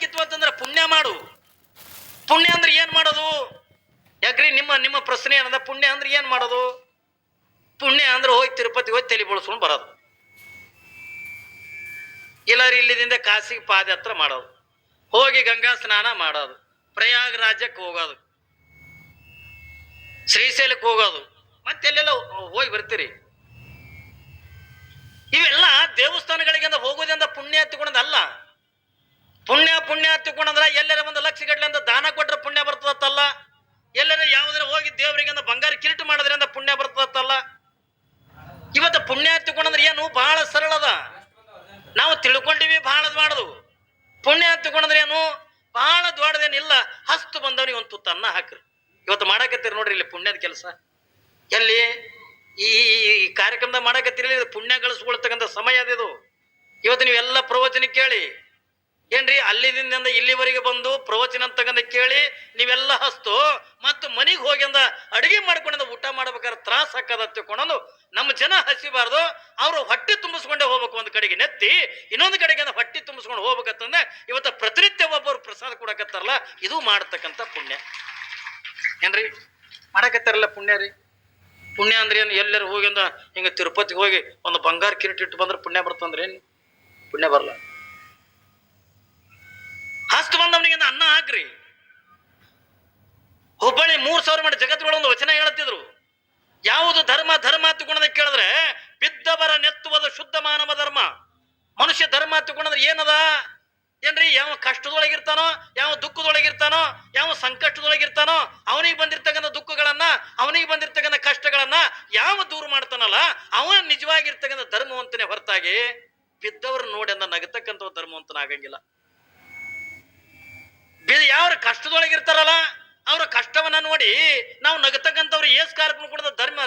ಮಾಡ್ಲಿಕ್ಕಿತ್ತು ಅಂತಂದ್ರೆ ಪುಣ್ಯ ಮಾಡು. ಪುಣ್ಯ ಅಂದ್ರೆ ಏನ್ ಮಾಡೋದು? ಯಾಕ್ರಿ ನಿಮ್ಮ ಪ್ರಶ್ನೆ ಏನದ? ಪುಣ್ಯ ಅಂದ್ರೆ ಏನ್ ಮಾಡೋದು? ಪುಣ್ಯ ಅಂದ್ರೆ ಹೋಗಿ ತಿರುಪತಿ ಹೋಗಿ ತಲೆ ಬೋಳ್ಸ್ಕೊಂಡು ಬರೋದು, ಇಲ್ಲಾರಿ ಇಲ್ಲಿದಿಂದ ಕಾಸಿಗೆ ಪಾದಯಾತ್ರೆ ಮಾಡೋದು, ಹೋಗಿ ಗಂಗಾ ಸ್ನಾನ ಮಾಡೋದು, ಪ್ರಯಾಗ ರಾಜ್ಯಕ್ಕೆ ಹೋಗೋದು, ಶ್ರೀಶೈಲಕ್ಕೆ ಹೋಗೋದು, ಮತ್ತೆಲ್ಲೆಲ್ಲ ಹೋಗಿ ಬರ್ತೀರಿ. ಇವೆಲ್ಲ ದೇವಸ್ಥಾನಗಳಿಗೆ ಹೋಗೋದ್ರಿಂದ ಪುಣ್ಯ ಹತ್ತಿಕೊಂಡದಲ್ಲ. ಪುಣ್ಯ ಹತ್ತಿಕೊಂಡ್ರ ಎಲ್ಲರ ಒಂದು ಲಕ್ಷ ಗಟ್ಟಲೆ ಅಂತ ದಾನ ಕೊಟ್ರೆ ಪುಣ್ಯ ಬರ್ತದತ್ತಲ್ಲ. ಎಲ್ಲರ ಯಾವ್ದಾರ ಹೋಗಿ ದೇವರಿಗೆ ಬಂಗಾರ ಕಿರೀಟ ಮಾಡೋದ್ರಿಂದ ಪುಣ್ಯ ಬರ್ತದತ್ತಲ್ಲ. ಇವತ್ತು ಪುಣ್ಯ ಹತ್ತಿಕೊಂಡ್ರೆ ಏನು? ಬಹಳ ಸರಳ ಅದ. ನಾವು ತಿಳ್ಕೊಂಡಿವಿ ಬಹಳ ಮಾಡುದು. ಪುಣ್ಯ ಹತ್ತಿಕೊಂಡ್ರೆ ಏನು? ಬಹಳ ದೊಡ್ಡದೇನಿಲ್ಲ. ಹಸ್ತು ಬಂದವನಿಗೆ ಒಂದು ತುತ್ತ ಅನ್ನ ಹಾಕ್ರಿ. ಇವತ್ತು ಮಾಡಾಕತ್ತೀರಿ ನೋಡ್ರಿ ಇಲ್ಲಿ ಪುಣ್ಯದ ಕೆಲಸ. ಎಲ್ಲಿ ಈ ಕಾರ್ಯಕ್ರಮದಾಗ ಮಾಡಾಕತ್ತೀರಿ, ಪುಣ್ಯ ಗಳಿಸ್ಕೊಳ್ತಕ್ಕಂಥ ಸಮಯ ಅದಿದು. ಇವತ್ತು ನೀವೆಲ್ಲ ಪ್ರವಚನ ಕೇಳಿ ಏನ್ರಿ, ಅಲ್ಲಿದಿಂದ ಇಲ್ಲಿವರೆಗೆ ಬಂದು ಪ್ರವಚನ ಅಂತಕ್ಕಂಥ ಕೇಳಿ ನೀವೆಲ್ಲ ಹಸ್ತು ಮತ್ತು ಮನೆಗೆ ಹೋಗಿ ಅಂದ ಅಡಿಗೆ ಮಾಡ್ಕೊಂಡ ಊಟ ಮಾಡ್ಬೇಕಾದ್ರೆ ತ್ರಾಸ ಹಾಕದ ತಿಳ್ಕೊಂಡು ನಮ್ಮ ಜನ ಹಸಿಬಾರ್ದು, ಅವರು ಹೊಟ್ಟೆ ತುಂಬಿಸ್ಕೊಂಡೇ ಹೋಗ್ಬೇಕು. ಒಂದು ಕಡೆಗೆ ನೆತ್ತಿ ಇನ್ನೊಂದು ಕಡೆಗೆ ಹೊಟ್ಟೆ ತುಂಬಿಸ್ಕೊಂಡು ಹೋಗ್ಬೇಕಂತಂದ್ರೆ ಇವತ್ತು ಪ್ರತಿನಿತ್ಯ ಒಬ್ಬರು ಪ್ರಸಾದ ಕೊಡಕತ್ತಾರಲ್ಲ, ಇದು ಮಾಡತಕ್ಕಂಥ ಪುಣ್ಯ ಏನ್ರಿ? ಮಾಡಕತ್ತಾರಲ್ಲ ಪುಣ್ಯ ರೀ. ಪುಣ್ಯ ಅಂದ್ರೆ ಏನು? ಎಲ್ಲರೂ ಹೋಗಿ ಅಂದ ಹಿಂಗೆ ತಿರುಪತಿಗೆ ಹೋಗಿ ಒಂದು ಬಂಗಾರ ಕಿರೀಟ ಇಟ್ಟು ಬಂದ್ರೆ ಪುಣ್ಯ ಬರ್ತಂದ್ರೆ ಏನು? ಪುಣ್ಯ ಬರಲ್ಲ. ಹಸ್ತು ಬಂದವನಿಗೆ ಅನ್ನ ಹಾಕ್ರಿ. ಹುಬ್ಬಳ್ಳಿ 3000 ಮಾಡಿ ಜಗತ್ತುಗಳೊಂದು ವಚನ ಹೇಳುತ್ತಿದ್ರು. ಯಾವುದು ಧರ್ಮ ಹತ್ತುಕೊಂಡದ ಕೇಳಿದ್ರೆ ಬಿದ್ದವರ ನೆತ್ತುವುದು ಶುದ್ಧ ಮಾನವ ಧರ್ಮ. ಮನುಷ್ಯ ಧರ್ಮ ಹತ್ತುಕೊಂಡ್ರೆ ಏನದ ಏನ್ರಿ? ಯಾವ ಕಷ್ಟದೊಳಗಿರ್ತಾನೋ, ಯಾವ ದುಃಖದೊಳಗಿರ್ತಾನೋ, ಯಾವ ಸಂಕಷ್ಟದೊಳಗಿರ್ತಾನೋ ಅವನಿಗೆ ಬಂದಿರ್ತಕ್ಕಂಥ ದುಃಖಗಳನ್ನ, ಅವನಿಗೆ ಬಂದಿರ್ತಕ್ಕಂಥ ಕಷ್ಟಗಳನ್ನ ಯಾವ ದೂರ ಮಾಡ್ತಾನಲ್ಲ ಅವನ ನಿಜವಾಗಿರ್ತಕ್ಕಂಥ ಧರ್ಮವಂತನೇ ಹೊರತಾಗಿ ಬಿದ್ದವರು ನೋಡಿ ಅಂದ ನಗತಕ್ಕಂಥ ಧರ್ಮವಂತನ ಆಗಂಗಿಲ್ಲ. ಯಾವ್ರ ಕಷ್ಟದೊಳಗಿರ್ತಾರಲ್ಲ ಅವ್ರ ಕಷ್ಟವನ್ನ ನೋಡಿ ನಾವು ನಗತಕ್ಕಂಥವ್ರು ಏಸ್ ಕಾಲಕ್ಕೂ ಕೂಡ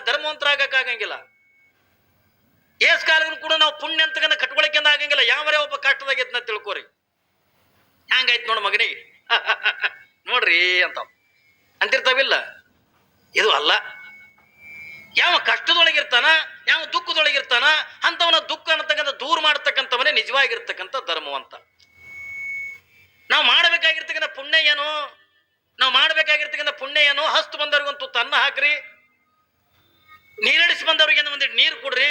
ಧರ್ಮವಂತರಾಗಕ್ಕಾಗಂಗಿಲ್ಲ. ಏಸ್ ಕಾಲಕ್ಕೂ ಕೂಡ ನಾವು ಪುಣ್ಯ ಅಂತಕ್ಕಂಥ ಕಟ್ಕೊಳಕ್ಕೆ ಆಗಂಗಿಲ್ಲ. ಯಾವರೇ ಒಬ್ಬ ಕಷ್ಟದಾಗಿದ್ನ ತಿಳ್ಕೊರಿ, ಹ್ಯಾಂಗಾಯ್ತು ನೋಡು ಮಗನಿಗೆ ನೋಡ್ರಿ ಅಂತಿರ್ತಾವಿಲ್ಲ. ಇದು ಅಲ್ಲ. ಯಾವ ಕಷ್ಟದೊಳಗಿರ್ತಾನ, ಯಾವ ದುಃಖದೊಳಗಿರ್ತಾನ ಅಂತವನ ದುಃಖ ಅನ್ನತಕ್ಕಂಥ ದೂರ ಮಾಡತಕ್ಕಂಥವನೇ ನಿಜವಾಗಿರ್ತಕ್ಕಂಥ ಧರ್ಮವಂತ. ನಾವು ಮಾಡಬೇಕಾಗಿರ್ತಕ್ಕಂಥ ಪುಣ್ಯ ಏನು? ನಾವು ಮಾಡಬೇಕಾಗಿರ್ತಕ್ಕಂಥ ಪುಣ್ಯ ಏನು? ಹಸ್ತು ಬಂದವ್ರಿಗಂತೂ ತನ್ನ ಹಾಕ್ರಿ, ನೀರಡಿಸಿ ಬಂದವ್ರಿಗೆ ಒಂದಿಟ್ಟು ನೀರು ಕೊಡ್ರಿ,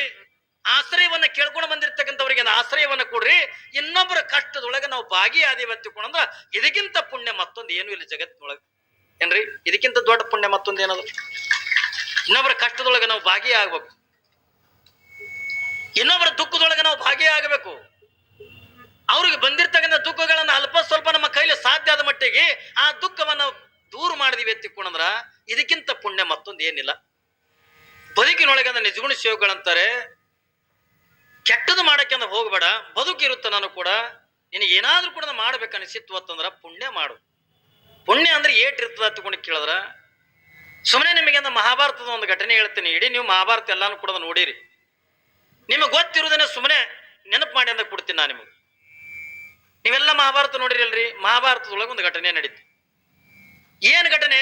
ಆಶ್ರಯವನ್ನ ಕೇಳ್ಕೊಂಡು ಬಂದಿರ್ತಕ್ಕಂಥವ್ರಿಗೆ ಆಶ್ರಯವನ್ನ ಕೊಡ್ರಿ. ಇನ್ನೊಬ್ಬರ ಕಷ್ಟದೊಳಗೆ ನಾವು ಭಾಗಿಯಾದೇವಿ ಅಂತಿಕೊಂಡ್ರ ಇದಕ್ಕಿಂತ ಪುಣ್ಯ ಮತ್ತೊಂದು ಏನು ಇಲ್ಲ ಜಗತ್ತಿನೊಳಗೆ ಏನ್ರಿ? ಇದಕ್ಕಿಂತ ದೊಡ್ಡ ಪುಣ್ಯ ಮತ್ತೊಂದು ಏನದು? ಇನ್ನೊಬ್ಬರ ಕಷ್ಟದೊಳಗೆ ನಾವು ಭಾಗಿಯಾಗಬೇಕು, ಇನ್ನೊಬ್ಬರ ದುಃಖದೊಳಗೆ ನಾವು ಭಾಗಿಯಾಗಬೇಕು. ಅವ್ರಿಗೆ ಬಂದಿರ್ತಕ್ಕಂಥ ದುಃಖಗಳನ್ನ ಅಲ್ಪ ಸ್ವಲ್ಪ ನಮ್ಮ ಕೈಲಿ ಸಾಧ್ಯ ಆದ ಮಟ್ಟಿಗೆ ಆ ದುಃಖವನ್ನ ದೂರ ಮಾಡಿದಿವಿ ಎತ್ತಿಕೊಂಡ್ರ ಇದಕ್ಕಿಂತ ಪುಣ್ಯ ಮತ್ತೊಂದು ಏನಿಲ್ಲ. ಬದುಕಿನೊಳಗೆ ನಿಜಗುಣ ಸೇವೆಗಳಂತಾರೆ, ಕೆಟ್ಟದು ಮಾಡಕ್ಕೆ ಅಂದ್ರೆ ಹೋಗ್ಬೇಡ, ಬದುಕಿರುತ್ತೆ. ನಾನು ಕೂಡ ನಿನಗೆ ಏನಾದ್ರೂ ಕೂಡ ಮಾಡ್ಬೇಕು ಅನಿಸಿತ್ತು ಅಂತಂದ್ರ ಪುಣ್ಯ ಮಾಡು. ಪುಣ್ಯ ಅಂದ್ರೆ ಏಟಿರ್ತದ ಹತ್ಕೊಂಡು ಕೇಳಿದ್ರ ಸುಮ್ಮನೆ ನಿಮಗೆ ಮಹಾಭಾರತದ ಒಂದು ಘಟನೆ ಹೇಳ್ತೀನಿ. ಇಡೀ ನೀವು ಮಹಾಭಾರತ ಎಲ್ಲಾನು ಕೂಡ ನೋಡಿರಿ, ನಿಮಗೆ ಗೊತ್ತಿರುವುದನ್ನ ಸುಮ್ಮನೆ ನೆನಪು ಮಾಡಿ ಅಂತ ಕೊಡ್ತೀನಿ ನಾನು ನಿಮಗೆ. ನೀವೆಲ್ಲ ಮಹಾಭಾರತ ನೋಡಿರಿ ಅಲ್ರಿ? ಮಹಾಭಾರತದೊಳಗೆ ಒಂದು ಘಟನೆ ನಡೀತು. ಏನ್ ಘಟನೆ?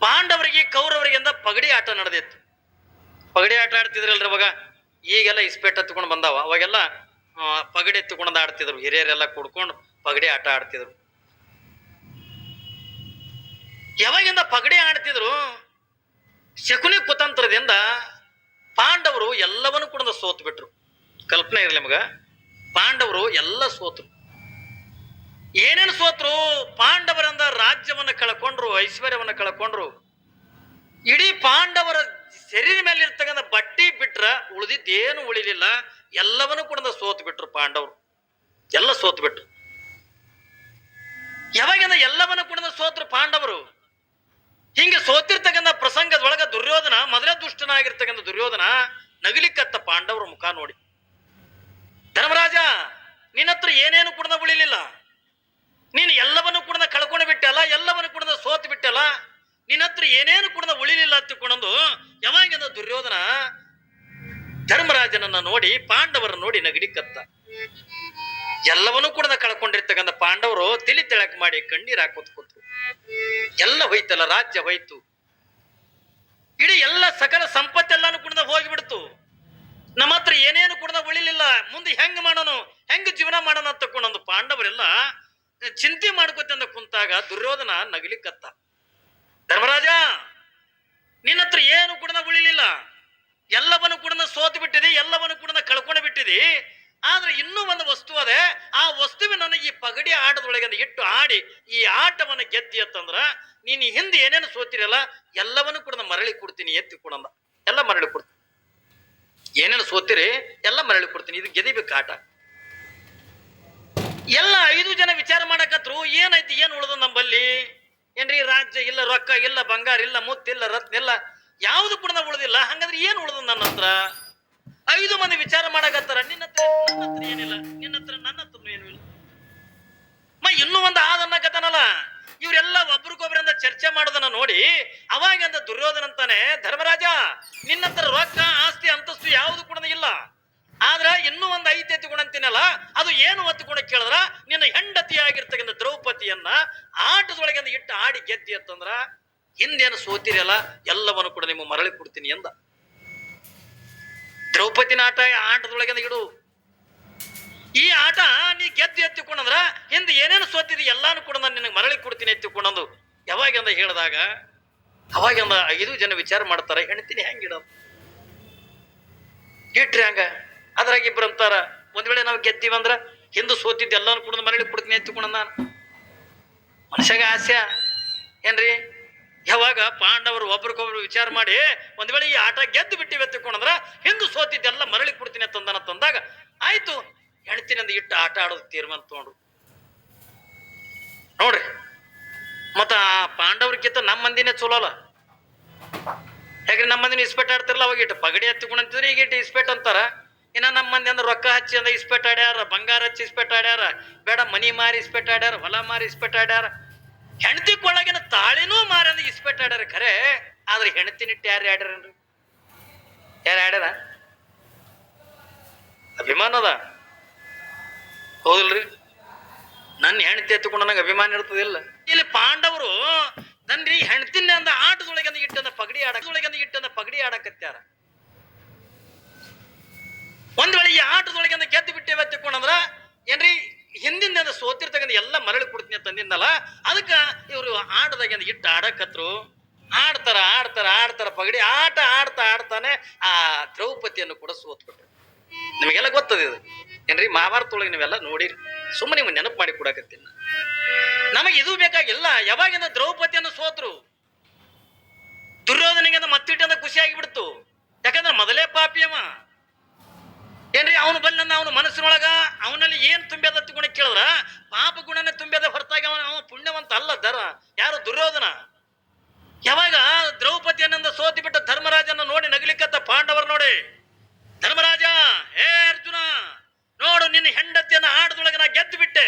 ಪಾಂಡವರಿಗೆ ಕೌರವರಿಗೆ ಅಂದ ಪಗಡಿ ಆಟ ನಡೆದಿತ್ತು. ಪಗಡಿ ಆಟ ಆಡ್ತಿದ್ರಲ್ರಿ ಅವಾಗ. ಈಗೆಲ್ಲ ಇಸ್ಪೇಟ್ ಹತ್ಕೊಂಡು ಬಂದಾವ, ಅವಾಗೆಲ್ಲ ಪಗಡಿ ಎತ್ತುಕೊಂಡು ಆಡ್ತಿದ್ರು. ಹಿರಿಯರೆಲ್ಲ ಕುಡ್ಕೊಂಡು ಪಗಡಿ ಆಟ ಆಡ್ತಿದ್ರು. ಯಾವಾಗಿಂದ ಪಗಡಿ ಆಡ್ತಿದ್ರು, ಶಕುನಿ ಕುತಂತ್ರದಿಂದ ಪಾಂಡವರು ಎಲ್ಲವನ್ನೂ ಕೂಡ ಸೋತು ಬಿಟ್ರು. ಕಲ್ಪನೆ ಇರಲಿ ಮಗ, ಪಾಂಡವರು ಎಲ್ಲ ಸೋತರು. ಏನೇನು ಸೋತರು? ಪಾಂಡವರಿಂದ ರಾಜ್ಯವನ್ನ ಕಳ್ಕೊಂಡ್ರು, ಐಶ್ವರ್ಯವನ್ನ ಕಳ್ಕೊಂಡ್ರು. ಇಡೀ ಪಾಂಡವರ ಶರೀರ ಮೇಲೆ ಇರ್ತಕ್ಕಂಥ ಬಟ್ಟಿ ಬಿಟ್ರ ಉಳಿದಿದ್ದೇನು ಉಳಿಲಿಲ್ಲ. ಎಲ್ಲವನ್ನೂ ಕೂಡ ಸೋತು ಬಿಟ್ರು ಪಾಂಡವರು, ಎಲ್ಲ ಸೋತು ಬಿಟ್ರು. ಯಾವಾಗಿಂದ ಎಲ್ಲವನ್ನೂ ಕೂಡ ಸೋತರು ಪಾಂಡವರು. ಹಿಂಗೆ ಸೋತಿರ್ತಕ್ಕಂಥ ಪ್ರಸಂಗದೊಳಗ ದುರ್ಯೋಧನ, ಮೊದಲೇ ದುಷ್ಟನಾಗಿರ್ತಕ್ಕಂಥ ದುರ್ಯೋಧನ ನಗಲಿಕ್ಕತ್ತ ಪಾಂಡವರ ಮುಖ ನೋಡಿ. ಧರ್ಮರಾಜ, ನಿನ್ನ ಹತ್ರ ಏನೇನು ಕೂಡ ಉಳಿಲಿಲ್ಲ, ನೀನು ಎಲ್ಲವನ್ನು ಕೂಡ ಕಳ್ಕೊಂಡು ಬಿಟ್ಟಲ್ಲ, ಎಲ್ಲವನ್ನು ಕೂಡ ಸೋತು ಬಿಟ್ಟಲ್ಲ, ನಿನ್ನ ಹತ್ರ ಏನೇನು ಕೂಡ ಉಳಿಲಿಲ್ಲ ಅಂತಕೊಂಡು ಯಾವಾಗಿಂದ ದುರ್ಯೋಧನ ಧರ್ಮರಾಜನನ್ನ ನೋಡಿ, ಪಾಂಡವರ ನೋಡಿ ನಗಲಿಕ್ಕತ್ತ. ಎಲ್ಲವನ್ನೂ ಕೂಡ ಕಳ್ಕೊಂಡಿರ್ತಕ್ಕಂಥ ಪಾಂಡವರು ತಿಳಿ ತೆಳಕ್ ಮಾಡಿ ಕಣ್ಣೀರ್ ಹಾಕೋತ್ ಕೂತ್ರು. ಎಲ್ಲ ಹೋಯ್ತಲ್ಲ, ರಾಜ್ಯ ಹೋಯ್ತು, ಇಡೀ ಎಲ್ಲ ಸಕಲ ಸಂಪತ್ತೆಲ್ಲಾನು ಕೂಡ ಹೋಗಿಬಿಡ್ತು. ನಮ್ಮ ಹತ್ರ ಏನೇನು ಕೂಡ ಉಳಿಲಿಲ್ಲ, ಮುಂದೆ ಹೆಂಗ್ ಮಾಡೋನು, ಹೆಂಗ್ ಜೀವನ ಮಾಡೋಣ ಅಂತ ತಕೊಂಡೊಂದು ಪಾಂಡವರೆಲ್ಲ ಚಿಂತೆ ಮಾಡ್ಕೋತಂದ ಕುಂತಾಗ ದುರ್ಯೋಧನ ನಗಲಿಕ್ಕತ್ತ. ಧರ್ಮರಾಜ, ನಿನ್ನ ಹತ್ರ ಏನು ಕೂಡ ಉಳಿಲಿಲ್ಲ, ಎಲ್ಲವನ್ನು ಕೂಡ ಸೋತು ಬಿಟ್ಟಿದೆ, ಎಲ್ಲವನ್ನು ಕೂಡ ಕಳ್ಕೊಂಡು ಬಿಟ್ಟಿದೆ. ಆದ್ರೆ ಇನ್ನೂ ಒಂದು ವಸ್ತು ಅದೇ, ಆ ವಸ್ತುವಿನ ಈ ಪಗಡಿ ಆಟದೊಳಗೆ ಇಟ್ಟು ಆಡಿ ಈ ಆಟವನ್ನ ಗೆದ್ದಿ ಅಂತಂದ್ರ ನೀನ್ ಹಿಂದೆ ಏನೇನು ಸೋತಿರಲ್ಲ ಎಲ್ಲವನ್ನು ಕೂಡ ಮರಳಿ ಕೊಡ್ತೀನಿ ಎತ್ತಿ ಕೊಡಂದ. ಎಲ್ಲ ಮರಳಿ ಕೊಡ್ತೀನಿ, ಏನೇನು ಸೋತಿರಿ ಎಲ್ಲ ಮರಳಿ ಕೊಡ್ತೀನಿ, ಇದು ಗೆದಿಬೇಕು ಆಟ. ಎಲ್ಲ 5 ಜನ ವಿಚಾರ ಮಾಡಕತ್ರು, ಏನೈತಿ, ಏನ್ ಉಳ್ದ ನಂಬಲ್ಲಿ, ಏನ್ರಿ ರಾಜ್ಯ ಇಲ್ಲ, ರೊಕ್ಕ ಇಲ್ಲ, ಬಂಗಾರ ಇಲ್ಲ, ಮುತ್ತಿಲ್ಲ, ರತ್ನ ಇಲ್ಲ, ಯಾವ್ದು ಕೂಡ ಉಳ್ದಿಲ್ಲ. ಹಂಗಂದ್ರೆ ಏನ್ ಉಳ್ದ ನನ್ನ ಹತ್ರ? 5 ಮಂದಿ ವಿಚಾರ ಮಾಡಕತ್ತಾರ, ನಿನ್ನ ಹತ್ರ ಏನಿಲ್ಲ, ನಿನ್ನ ಹತ್ರ ನನ್ನ ಹತ್ರ ಏನೂ ಇಲ್ಲ. ಇನ್ನೂ ಒಂದು ಆದನ್ನಕತ್ತಾನಲ್ಲ. ಇವರೆಲ್ಲ ಒಬ್ರಿಗೊಬ್ರಿಂದ ಚರ್ಚೆ ಮಾಡೋದನ್ನ ನೋಡಿ ಅವಾಗಂದ ದುರ್ಯೋಧನ ಅಂತಾನೆ, ಧರ್ಮರಾಜ, ನಿನ್ನ ಹತ್ರ ರೊಕ್ಕ, ಆಸ್ತಿ, ಅಂತಸ್ತು ಯಾವ್ದು ಕೂಡ ಇಲ್ಲ, ಆದ್ರ ಇನ್ನೂ ಒಂದು 5 ಎತ್ತುಕೊಂಡಂತೀನಲ್ಲ, ಅದು ಏನು ಒತ್ತುಕೊಂಡ ಕೇಳಿದ್ರ ನಿನ್ನ ಹೆಂಡತಿಯಾಗಿರ್ತಕ್ಕಂಥ ದ್ರೌಪದಿಯನ್ನ ಆಟದೊಳಗೆ ಇಟ್ಟು ಆಡಿ ಗೆದ್ದಿ ಅಂತಂದ್ರ ಹಿಂದೇನು ಸೋತಿರಲ್ಲ ಎಲ್ಲವನ್ನು ಕೂಡ ನಿಮ್ಮ ಮರಳಿ ಕೊಡ್ತೀನಿ ಎಂದ. ದ್ರೌಪದಿನ ಆಟದೊಳಗೆ ಇಡು, ಈ ಆಟ ನೀ ಗೆದ್ದು ಎತ್ತಿಕೊಂಡಂದ್ರ ಹಿಂದೆ ಏನೇನು ಸೋತಿದಿ ಎಲ್ಲಾನು ಕೂಡ ನಾನು ನಿನಗೆ ಮರಳಿ ಕೊಡ್ತೀನಿ ಎತ್ತಿಕೊಂಡಂದು ಯಾವಾಗಂದ ಹೇಳಿದಾಗ ಅವಾಗಂದ 5 ಜನ ವಿಚಾರ ಮಾಡ್ತಾರ, ಹೆಣ್ತೀನಿ ಹೆಂಗಿಡೋದು ಇಟ್ರಿ ಹಂಗ. ಅದ್ರಾಗ ಇಬ್ರು ಅಂತಾರ, ಒಂದ್ ವೇಳೆ ನಾವು ಗೆದ್ದೀವಂದ್ರ ಹಿಂದೆ ಸೋತಿದ್ದು ಎಲ್ಲಾನು ಕೂಡ ಮರಳಿ ಕೊಡ್ತೀನಿ ಎತ್ತಿಕೊಂಡ. ನಾನು ಮನುಷ್ಯಾಗ ಆಸೆ ಏನ್ರಿ, ಯಾವಾಗ ಪಾಂಡವರು ಒಬ್ರಿಗೊಬ್ರು ವಿಚಾರ ಮಾಡಿ ಒಂದ್ ವೇಳೆ ಈ ಆಟ ಗೆದ್ದು ಬಿಟ್ಟಿವಿ ಎತ್ತಿಕೊಂಡಂದ್ರ ಹಿಂದೆ ಸೋತಿದ್ದೆಲ್ಲ ಮರಳಿ ಕೊಡ್ತೀನಿ ತಂದನ ತಂದಾಗ ಆಯ್ತು ಹೆಣ್ತೀನಿ ಅಂದ ಇಟ್ಟು ಆಟ ಆಡೋದು ತೀರ್ಮಾನ ತಗೊಂಡ್ರು. ನೋಡ್ರಿ, ಮತ್ತ ಆ ಪಾಂಡವ್ರಿಗಿಂತ ನಮ್ಮ ಮಂದಿನೇ ಚಲೋ ಅಲ್ಲ. ಯಾಕ್ರಿ ನಮ್ಮ ಮಂದಿನ ಇಸ್ಪೆಟ್ ಆಡ್ತಿರಲ್ಲ, ಅವಾಗ ಇಟ್ಟು ಪಗಡಿ ಹತ್ತಿಕೊಂಡಂತಿದ್ರಿ, ಈಗ ಇಟ್ಟು ಇಸ್ಪೆಟ್ ಅಂತಾರ. ಇನ್ನ ನಮ್ಮ ಮಂದಿ ಅಂದ್ರೆ ರೊಕ್ಕ ಹಚ್ಚಿ ಅಂದ ಇಸ್ಪೆಟ್ ಆಡ್ಯಾರ, ಬಂಗಾರ ಹಚ್ಚಿ ಇಸ್ಪೆಟ್ ಆಡ್ಯಾರ, ಬೇಡ ಮನಿ ಮಾರಿ ಇಸ್ಪೆಟ್ ಆಡ್ಯಾರ, ಹೊಲ ಮಾರಿ ಇಸ್ಪೆಟ್ ಆಡ್ಯಾರ, ಹೆಂಡತಿ ಕೊಳ್ಳಾಗಿನ ತಾಳಿನೂ ಮಾರಿ ಅಂದ ಇಸ್ಪೆಟ್ ಆಡ್ಯಾರ. ಖರೆ ಆದ್ರೆ ಹೆಣ್ತಿನಿಟ್ಟು ಯಾರು ಆಡ್ಯಾರನ್ರಿ? ಯಾರು ಆಡ್ಯಾರ? ಅಭಿಮಾನದ ಹೌದಲ್ರಿ? ನನ್ನ ಹೆಂಡತಿ ಎತ್ತುಕೊಂಡ ನಂಗೆ ಅಭಿಮಾನ ಇರ್ತದಿಲ್ಲ. ಇಲ್ಲಿ ಪಾಂಡವರು ನನ್ರಿ ಹೆಣ್ತಿನ ಅಂದ ಆಟದೊಳಗೆ ಇಟ್ಟಂದ ಪಗಡಿ ಆಡಕತ್ಯಾರ. ಒಂದ್ ವೇಳೆ ಈ ಆಟದೊಳಗೆ ಗೆದ್ದು ಬಿಟ್ಟೇವೆ ಎತ್ತಿಕೊಂಡಂದ್ರ ಏನ್ರಿ ಹಿಂದಿನ ಸೋತಿರ್ತಕ್ಕಂಥ ಎಲ್ಲ ಮರಳಿ ಕೊಡ್ತೀನಿ ತಂದಿದ್ದಲ್ಲ, ಅದಕ್ಕ ಇವರು ಆಟದಾಗ ಇಟ್ಟು ಆಡಕತ್ರು. ಆಡ್ತಾರ ಆಡ್ತಾರ ಆಡ್ತಾರ ಪಗಡಿ ಆಟ ಆಡ್ತಾನೆ ಆ ದ್ರೌಪದಿಯನ್ನು ಕೂಡ ಸೋತ್ಬಿಟ್ರು. ನಿಮಗೆಲ್ಲ ಗೊತ್ತದ ಇದು ಏನ್ರಿ, ಮಹಾಭಾರತದೊಳಗೆ ನೀವೆಲ್ಲ ನೋಡಿರಿ, ಸುಮ್ಮನೆ ನೀವು ನೆನಪು ಮಾಡಿ ಕೊಡಕತ್ತೀನಿ. ನಮಗೆ ಇದು ಬೇಕಾಗಿಲ್ಲ. ಯಾವಾಗಿಂದ ದ್ರೌಪದಿಯನ್ನು ಸೋತ್ರು, ದುರ್ಯೋಧನಿಗೆ ಮತ್ತಿಟ್ಟಂದ ಖುಷಿಯಾಗಿ ಬಿಡ್ತು. ಯಾಕಂದ್ರೆ ಮೊದಲೇ ಪಾಪಿಯವ ಏನ್ರಿ, ಅವನು ಬಲ್ಲ ಅವನ ಮನಸ್ಸಿನೊಳಗ ಅವನಲ್ಲಿ ಏನ್ ತುಂಬ್ಯದ ಗುಣ ಕೇಳಿದ್ರ ಪಾಪ ಗುಣನೇ ತುಂಬ್ಯದ ಹೊರತಾಗಿ ಅವ ಪುಣ್ಯವಂತ ಅಲ್ಲ. ಯಾರು ದುರ್ಯೋಧನ. ಯಾವಾಗ ದ್ರೌಪದಿಯನ್ನ ಸೋತಿ ಬಿಟ್ಟ ಧರ್ಮರಾಜನ ನೋಡಿ ನಗಲಿಕ್ಕತ್ತ ಪಾಂಡವರು ನೋಡಿ, ಧರ್ಮರಾಜ, ಹೇ ಅರ್ಜುನ, ನೋಡು ನಿನ್ನ ಹೆಂಡತಿಯನ್ನ ಆಟದೊಳಗೆ ನಾ ಗೆದ್ದು ಬಿಟ್ಟೆ,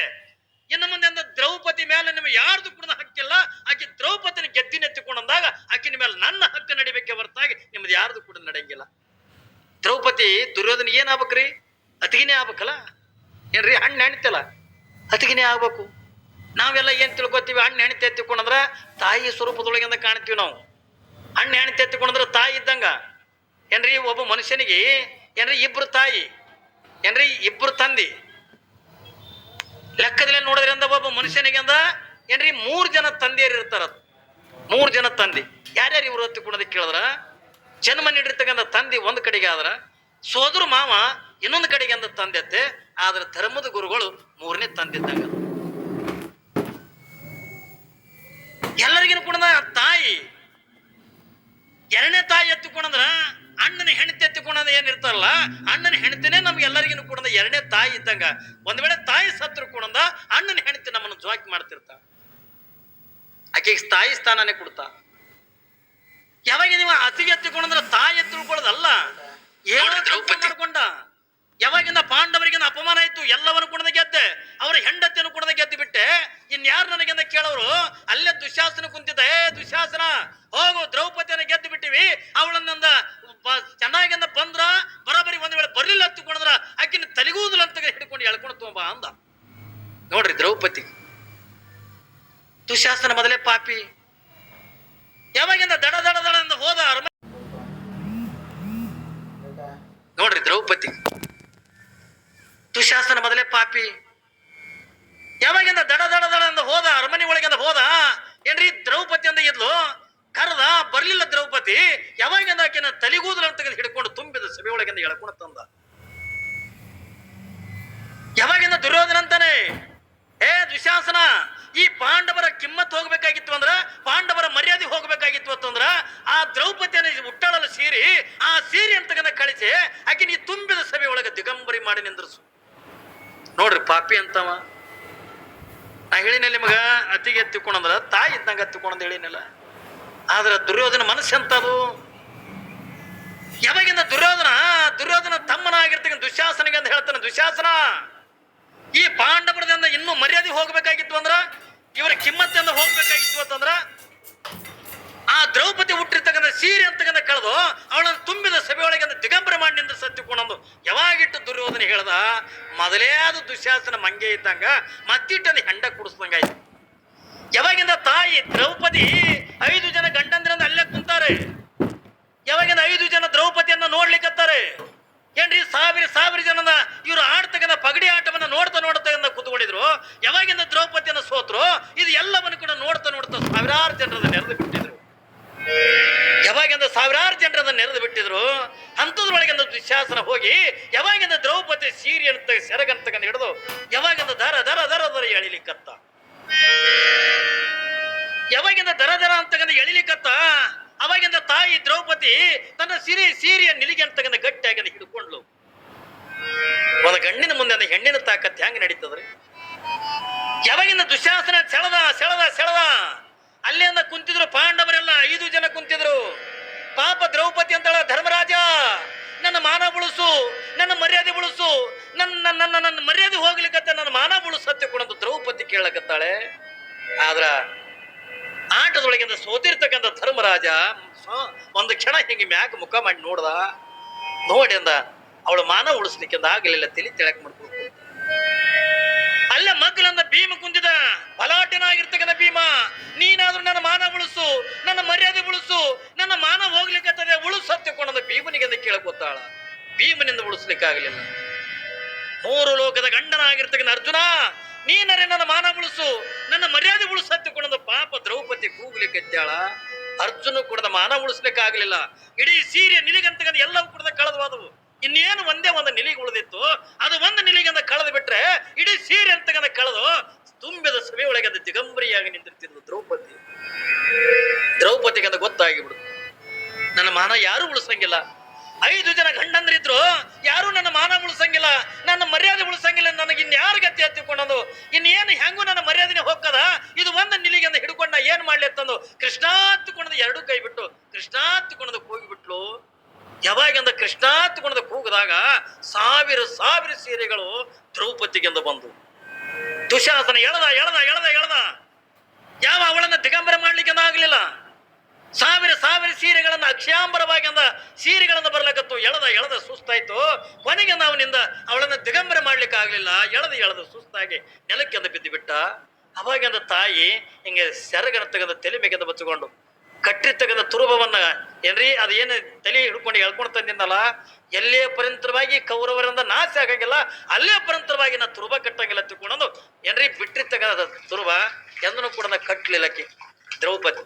ಇನ್ನು ಮುಂದೆ ಅಂದ ದ್ರೌಪದಿ ಮೇಲೆ ನಿಮಗೆ ಯಾರ್ದು ಕೂಡ ಹಕ್ಕಿಲ್ಲ. ಆಕೆ ದ್ರೌಪದಿನ ಗೆದ್ದಿನೆತ್ತಿಕೊಂಡಂದಾಗ ಆಕಿನ ಮೇಲೆ ನನ್ನ ಹಕ್ಕು ನಡಿಬೇಕೆ ಹೊರತಾಗಿ ನಿಮ್ದು ಯಾರ್ದು ಕೂಡ ನಡೆಯಂಗಿಲ್ಲ. ದ್ರೌಪದಿ ದುರ್ಯೋಧನ ಏನ್ ಆಗ್ಬೇಕ್ರಿ? ಅತಿಗಿನೇ ಆಗ್ಬೇಕಲ್ಲ ಏನ್ರಿ, ಹಣ್ಣು ಹೆಣ್ತಲ್ಲ ಅತಿಗಿನೇ ಆಗ್ಬೇಕು. ನಾವೆಲ್ಲ ಏನ್ ತಿಳ್ಕೊತೀವಿ, ಹಣ್ಣು ಹೆಣ್ತಿ ಎತ್ತಿಕೊಂಡಂದ್ರ ತಾಯಿ ಸ್ವರೂಪದೊಳಗಿಂದ ಕಾಣ್ತೀವಿ ನಾವು. ಹಣ್ಣು ಹೆಣ್ತಿ ಎತ್ತಿಕೊಂಡಂದ್ರ ತಾಯಿ ಇದ್ದಂಗ ಏನ್ರಿ. ಒಬ್ಬ ಮನುಷ್ಯನಿಗೆ ಏನ್ರಿ 2 ತಾಯಿ ಏನ್ರಿ 2 ತಂದಿ ಲೆಕ್ಕದಲ್ಲಿ ನೋಡಿದ್ರಿ ಅಂದ ಒಬ್ಬ ಮನುಷ್ಯನಿಗೆ ಅಂದ ಏನ್ರಿ 3 ಜನ ತಂದೆಯರು ಇರ್ತಾರ. 3 ಜನ ತಂದಿ ಯಾರ್ಯಾರು ಇವ್ರು ಹತ್ತಿಕೊಂಡೋದಕ್ಕೆ ಕೇಳಿದ್ರ, ಜನ್ಮ ನೀಡಿರ್ತಕ್ಕಂಥ ತಂದೆ ಒಂದು ಕಡೆಗೆ ಆದ್ರ ಸೋದರ ಮಾವ ಇನ್ನೊಂದು ಕಡೆಗೆ ಅಂದ ತಂದೆತ್ತೆ. ಆದ್ರೆ ಧರ್ಮದ ಗುರುಗಳು 3ನೇ ತಂದಿದ್ದಂಗ. ಎಲ್ಲರಿಗಿನ ಕೂಡ ತಾಯಿ 2ನೇ ತಾಯಿ ಎತ್ತಿಕೊಂಡಂದ್ರ ಅಣ್ಣನ ಹೆಂಡತಿ ಎತ್ತಿಕೊಂಡ ಏನಿರ್ತಾರಲ್ಲ, ಅಣ್ಣನ ಹೆಂಡತಿನೇ ನಮ್ಗೆ ಎಲ್ಲರಿಗಿನ ಕೂಡ 2ನೇ ತಾಯಿ ಇದ್ದಂಗ. ಒಂದ್ ವೇಳೆ ತಾಯಿ ಸತ್ರು ಕೂಡ ಅಣ್ಣನ ಹೆಂಡತಿ ನಮ್ಮನ್ನು ಜೋಕಿ ಮಾಡ್ತಿರ್ತ, ಆಕೆಗೆ ತಾಯಿ ಸ್ಥಾನನೇ ಕೊಡ್ತಾ. ಯಾವಾಗ ನೀವು ಅತಿಗೆ ಎತ್ತಿಕೊಂಡ್ರ ತಾಯಿ ತಿಳ್ಕೊಳ್ಳೋದಲ್ಲ, ಏನೋ ಮಾಡ್ಕೊಂಡ. ಯಾವಾಗಿಂದ ಪಾಂಡವರಿಗಿಂದ ಅಪಮಾನ ಆಯ್ತು, ಎಲ್ಲವನ್ನು ಕೂಡ ಗೆದ್ದೆ, ಅವರ ಹೆಂಡತಿಯನ್ನು ಕೂಡ ಗೆದ್ದು ಬಿಟ್ಟೆ. ಇನ್ಯಾರು ನನಗೆಂದ ಕೇಳೋರು, ಅಲ್ಲೇ ದುಶ್ಯಾಸನ ಕುಂತಿದ್ದ, ದುಶ್ಯಾಸನ ಹೋಗು ದ್ರೌಪದಿಯನ್ನು ಗೆದ್ದು ಬಿಟ್ಟಿವಿ, ಅವಳನ್ನಂದ ಚೆನ್ನಾಗಿಂದ ಬಂದ್ರ ಬರೋಬರಿ, ಒಂದ್ ವೇಳೆ ಬರ್ಲಿಲ್ಲ ಹತ್ತಿಕೊಂಡ್ರ ಆಕಿನ ತಲೆಗೂದಲು ಅಂತ ಹಿಡ್ಕೊಂಡು ಎಳ್ಕೊಂಡು ತಗೊಂಬ ಅಂದ. ನೋಡ್ರಿ ದ್ರೌಪದಿ, ದುಶ್ಯಾಸನ ಮೊದಲೇ ಪಾಪಿ. ಯಾವಾಗಿಂದ ದಡ ದಡ ದಡ ಹೋದ ನೋಡ್ರಿ ದ್ರೌಪದಿ, ದುಶಾಸನ ಮೊದಲೇ ಪಾಪಿ. ಯಾವಾಗಿಂದ ದಡ ದಡ ದಡ ಅಂತ ಹೋದ, ಅರಮನೆ ಒಳಗಿಂದ ಹೋದ. ಏನ್ರಿ ದ್ರೌಪದಿ ಅಂತ ಇದ್ಲು, ಕರೆದ, ಬರ್ಲಿಲ್ಲ ದ್ರೌಪದಿ. ಯಾವಾಗಿಂದ ಆಕೆನ ತಲೆಗೂದಲು ಅಂತ ಹಿಡ್ಕೊಂಡು ತುಂಬಿದ ಸಭೆ ಒಳಗಿಂದ ಎಳ್ಕೊಂಡು ತಂದ. ಯಾವಾಗಿಂದ ದುರ್ಯೋಧನ ಅಂತಾನೆ, ಏ ದುಶಾಸನ, ಈ ಪಾಂಡವರ ಕಿಮ್ಮತ್ ಹೋಗ್ಬೇಕಾಗಿತ್ತು ಅಂದ್ರ, ಪಾಂಡವರ ಮರ್ಯಾದೆ ಹೋಗ್ಬೇಕಾಗಿತ್ತು ಅಂತಂದ್ರ ಆ ದ್ರೌಪದಿಯನ್ನು ಹುಟ್ಟಾಳಲ್ಲ ಸೀರಿ, ಆ ಸೀರೆ ಅಂತಗನ ಕಳಿಸಿ ಆಕೆ ನೀ ತುಂಬಿದ ಸಭೆ ಒಳಗೆ ದಿಗಂಬರಿ ಮಾಡಿ ನಿಂದ್ರಸು. ನೋಡ್ರಿ ಪಾಪಿ ಅಂತವ. ನಾ ಹೇಳಿನಲ್ಲಿ ನಿಮಗ ಅತಿಗೆ ಎತ್ತಿಕೊಂಡಂದ್ರ ತಾಯಿ ಇದ್ದಂಗ ಎತ್ತಿಕೊಂಡ್ ಹೇಳಿನಲ್ಲ. ಆದ್ರ ದುರ್ಯೋಧನ ಮನಸ್ಸು ಎಂತದು. ಯಾವಾಗಿಂದ ದುರ್ಯೋಧನ ತಮ್ಮನಾಗಿರ್ತಕ್ಕಂಥ ದುಶಾಸನಿಗೆ ಅಂತ ಹೇಳ್ತಾನೆ, ದುಶಾಸನ, ಈ ಪಾಂಡವರದಿಂದ ಇನ್ನೂ ಮರ್ಯಾದೆ ಹೋಗ್ಬೇಕಾಗಿತ್ತು ಅಂದ್ರ, ಇವರ ಕಿಮ್ಮತ್ತಿಂದ ಹೋಗ್ಬೇಕಾಗಿತ್ತು ಅಂತಂದ್ರ ಆ ದ್ರೌಪದಿ ಹುಟ್ಟಿರ್ತಕ್ಕಂಥ ಸೀರೆ ಅಂತಕ್ಕಂಥ ಕಳೆದು ಅವಳನ್ನು ತುಂಬಿದ ಸಭೆಯೊಳಗೆ ದಿಗಂಬರ ಮಾಡಿ ನಿಂದ ಸತ್ತಿಕೊಂಡಂದು ಯಾವಾಗಿಟ್ಟು ದುರ್ಯೋಧನ ಹೇಳ್ದ, ಮೊದಲೇ ಅದು ದುಶಾಸನ ಮಂಗೆ ಇದ್ದಂಗ ಮತ್ತಿಟ್ಟಲ್ಲಿ ಹೆಂಡ ಕುಡಿಸ್ದಂಗಾಯ್ತು. ಯಾವಾಗಿಂದ ತಾಯಿ ದ್ರೌಪದಿ 5 ಜನ ಗಂಡಂದ್ರಿಂದ ಅಲ್ಲೇ ಕುಂತಾರೆ. ಯಾವಾಗಿಂದ 5 ಜನ ದ್ರೌಪದಿಯನ್ನ ನೋಡ್ಲಿಕ್ಕತ್ತಾರೆ. ಏನ್ರಿ ಸಾವಿರ ಜನನ ಇವರು ಆಡ್ತಕ್ಕಂಥ ಪಗಡಿ ಆಟವನ್ನ ನೋಡ್ತಾ ಕೂತ್ಕೊಂಡಿದ್ರು. ಯಾವಾಗಿಂದ ದ್ರೌಪದಿಯನ್ನ ಸೋತ್ರು, ಇದು ಎಲ್ಲವನ್ನು ಕೂಡ ನೋಡ್ತಾ ಸಾವಿರಾರು ಜನರನ್ನ ನೆರೆದು ಬಿಟ್ಟಿದ್ರು. ಯಾವಾಗಿಂದ ಸಾವಿರಾರು ಜನರನ್ನ ನೆರೆದು ಬಿಟ್ಟಿದ್ರು, ಅಂತದ್ರೊಳಗಿಂದ ದುಶಾಸನ ಹೋಗಿ ಯಾವಾಗಿಂದ ದ್ರೌಪದಿ ಸೀರೆ ಅಂತ ಸೆರಗಂತಕಂತ ಹಿಡಿದು ಯಾವಾಗಿಂದ ದರ ದರ ದರ ದರ ಎಳಿಲಿಕ್ಕತ್ತ. ಯಾವಾಗಿಂದ ದರ ದರ ಅಂತಕಂದ ಎಳಿಲಿಕ್ಕತ್ತ, ಅವಾಗಿಂದ ತಾಯಿ ದ್ರೌಪದಿ ತನ್ನ ಸೀರೆಯ ನಿಲಿಗೆ ಅಂತಕ್ಕಂಥ ಗಟ್ಟಿಯಾಗಿ ಹಿಡ್ಕೊಂಡ್ಲು. ಒಂದು ಗಂಡಿನ ಮುಂದೆ ಅಂದ ಹೆಣ್ಣಿನ ತಾಕತ್ ಹೆಂಗ್ ನಡೀತದ್ರಿ. ಯಾವಾಗಿಂದ ದುಶಾಸನ ಸೆಳೆದ ಅಲ್ಲಿಂದ ಕುಂತಿದ್ರು ಪಾಂಡವರೆಲ್ಲ 5 ಜನ ಕುಂತಿದ್ರು. ಪಾಪ ದ್ರೌಪದಿ ಅಂತಳ, ಧರ್ಮರಾಜ ನನ್ನ ಮಾನ ಉಳಿಸು, ನನ್ನ ಮರ್ಯಾದೆ ಉಳಿಸು, ನನ್ನ ಮರ್ಯಾದೆ ಹೋಗ್ಲಿಕ್ಕತ್ತ, ನನ್ನ ಮಾನ ಉಳಿಸತ್ತೆ ಕೊಡಂತ ದ್ರೌಪದಿ ಕೇಳಕತ್ತಾಳೆ. ಆದ್ರ ಆಟದೊಳಗಿಂದ ಸೋತಿರ್ತಕ್ಕಂಥ ಧರ್ಮರಾಜ ಒಂದು ಕ್ಷಣ ಹಿಂಗೆ ಮ್ಯಾಗ ಮುಖ ಮಾಡಿ ನೋಡಿ ಅಂದ, ಅವಳ ಮಾನ ಉಳಿಸ್ಲಿಕ್ಕಿಂದ ಆಗಲಿಲ್ಲ, ತಲೆ ತೆಳಕ್ ಮಾಡ್ಕೊಂಡು ಅಲ್ಲ ಮಗ್ಲಂದ ಭೀಮ ಕುಂತಿದ, ಬಲಾಟನಾಗಿರ್ತಕ್ಕಂಥ ಭೀಮ, ನೀನಾದ್ರೂ ನನ್ನ ಮಾನ ಉಳಿಸು, ನನ್ನ ಮರ್ಯಾದೆ ಉಳಿಸು, ನನ್ನ ಮಾನ ಹೋಗ್ಲಿಕ್ಕತ್ತದೆ, ಉಳಿಸತ್ತಕೊಂಡ ಭೀಮನಿಗೆ ಕೇಳಕೊತ್ತಾಳ. ಭೀಮನಿಂದ ಉಳಿಸ್ಲಿಕ್ಕಾಗಲಿಲ್ಲ. 3 ಲೋಕದ ಗಂಡನಾಗಿರ್ತಕ್ಕಂಥ ಅರ್ಜುನ, ನೀನರೇ ನನ್ನ ಮಾನ ಉಳಿಸು, ನನ್ನ ಮರ್ಯಾದೆ ಉಳಿಸತ್ತಕೊಂಡ ಪಾಪ ದ್ರೌಪದಿ ಕೂಗ್ಲಿಕ್ಕೆತ್ತಾಳ. ಅರ್ಜುನ ಕೂಡ ಮಾನ ಉಳಿಸ್ಲಿಕ್ಕೆ ಆಗ್ಲಿಲ್ಲ. ಇಡೀ ಸೀರೆ ನಿಲಿಗಂತಕ್ಕಂಥ ಎಲ್ಲವೂ ಕೂಡ ಕಳೆದವಾದವು. ಇನ್ನೇನು ಒಂದೇ ಒಂದು ನಿಲಿಗೆ ಉಳಿದಿತ್ತು, ಅದು ಒಂದು ನಿಲಿಗಂದ ಕಳೆದು ಬಿಟ್ರೆ ಇಡೀ ಸೀರೆ ಅಂತಕ್ಕಂಥ ಕಳೆದು ತುಂಬಿದ ಸಭೆ ಒಳಗೆ ಅದು ದಿಗಂಬರಿಯಾಗಿ ನಿಂತಿರ್ತಿದ್ಲು ದ್ರೌಪದಿಗಂತ ಗೊತ್ತಾಗಿಬಿಡುದು, ನನ್ನ ಮಾನ ಯಾರು ಉಳಿಸಂಗಿಲ್ಲ. 5 ಜನ ಗಂಡಂದ್ರಿದ್ರು, ಯಾರು ನನ್ನ ಮಾನ ಉಳಿಸಂಗಿಲ್ಲ, ನನ್ನ ಮರ್ಯಾದೆ ಉಳಿಸಂಗಿಲ್ಲ, ನನಗೆ ಇನ್ಯಾರು ಗತಿ ಹತ್ತಿಕೊಂಡಂದು, ಇನ್ನೇನು ಹೆಂಗು ನನ್ನ ಮರ್ಯಾದೆನೆ ಹೋಗ್ತದ, ಇದು ಒಂದು ನಿಲಿಗೆಂದ ಹಿಡ್ಕೊಂಡ ಏನ್ ಮಾಡ್ಲಿ ಅಂತಂದು ಕೃಷ್ಣಾತ್ತುಕೊಂಡದು 2 ಕೈ ಬಿಟ್ಟು ಕೃಷ್ಣಾತ್ತುಕೊಂಡದು ಕೂಗಿಬಿಟ್ಲು. ಯಾವಾಗಿಂದ ಕೃಷ್ಣಾತ್ತುಕೊಂಡದ ಕೂಗಿದಾಗ ಸಾವಿರ ಸೀರೆಗಳು ದ್ರೌಪದಿಗೆಂದು ಬಂದು ದುಶಾಸನ ಎಳದ ಯಾವ ಅವಳನ್ನ ದಿಗಂಬರ ಮಾಡ್ಲಿಕ್ಕೆ ಆಗ್ಲಿಲ್ಲ. ಸಾವಿರ ಸೀರೆಗಳನ್ನ ಅಕ್ಷಯಾಂಬರವಾಗಿ ಅಂದ ಸೀರೆಗಳನ್ನ ಬರ್ಲಕತ್ತು. ಎಳದ ಸುಸ್ತಾಯ್ತು. ಕೊನೆಗೆ ಅವನಿಂದ ಅವಳನ್ನ ದಿಗಂಬರ ಮಾಡ್ಲಿಕ್ಕೆ ಆಗ್ಲಿಲ್ಲ. ಎಳದ ಸುಸ್ತಾಗಿ ನೆಲಕ್ಕೆಂದು ಬಿದ್ದು ಬಿಟ್ಟ. ಅವಾಗಿಂದ ತಾಯಿ ಹಿಂಗೆ ಸೆರಗನ ತೆಗೆದ ತಲೆ ಮೇಗೆಂದ ಬಚ್ಚಿಕೊಂಡು ಕಟ್ಟಿರ್ತಕ್ಕಂಥ ತುರುಬವನ್ನ ಏನ್ರಿ ಅದೇನು ತಲೆ ಹಿಡ್ಕೊಂಡು ಎಳ್ಕೊಂಡು ತಂದಿದ್ದಲ್ಲ, ಎಲ್ಲೇ ಪರಂತರವಾಗಿ ಕೌರವರಿಂದ ನಾಶ ಆಗಂಗಿಲ್ಲ, ಅಲ್ಲೇ ಪರಂತರವಾಗಿ ನಾ ತುರುಬ ಕಟ್ಟಂಗಿಲ್ಲ ತಿಳ್ಕೊಂಡು ಏನ್ರಿ ಬಿಟ್ಟಿರ್ತಕ್ಕಂಥ ತುರುಬ ಎಂದನು ಕೂಡ ಕಟ್ಟಲಿಲ್ಲಕ್ಕೆ ದ್ರೌಪದಿ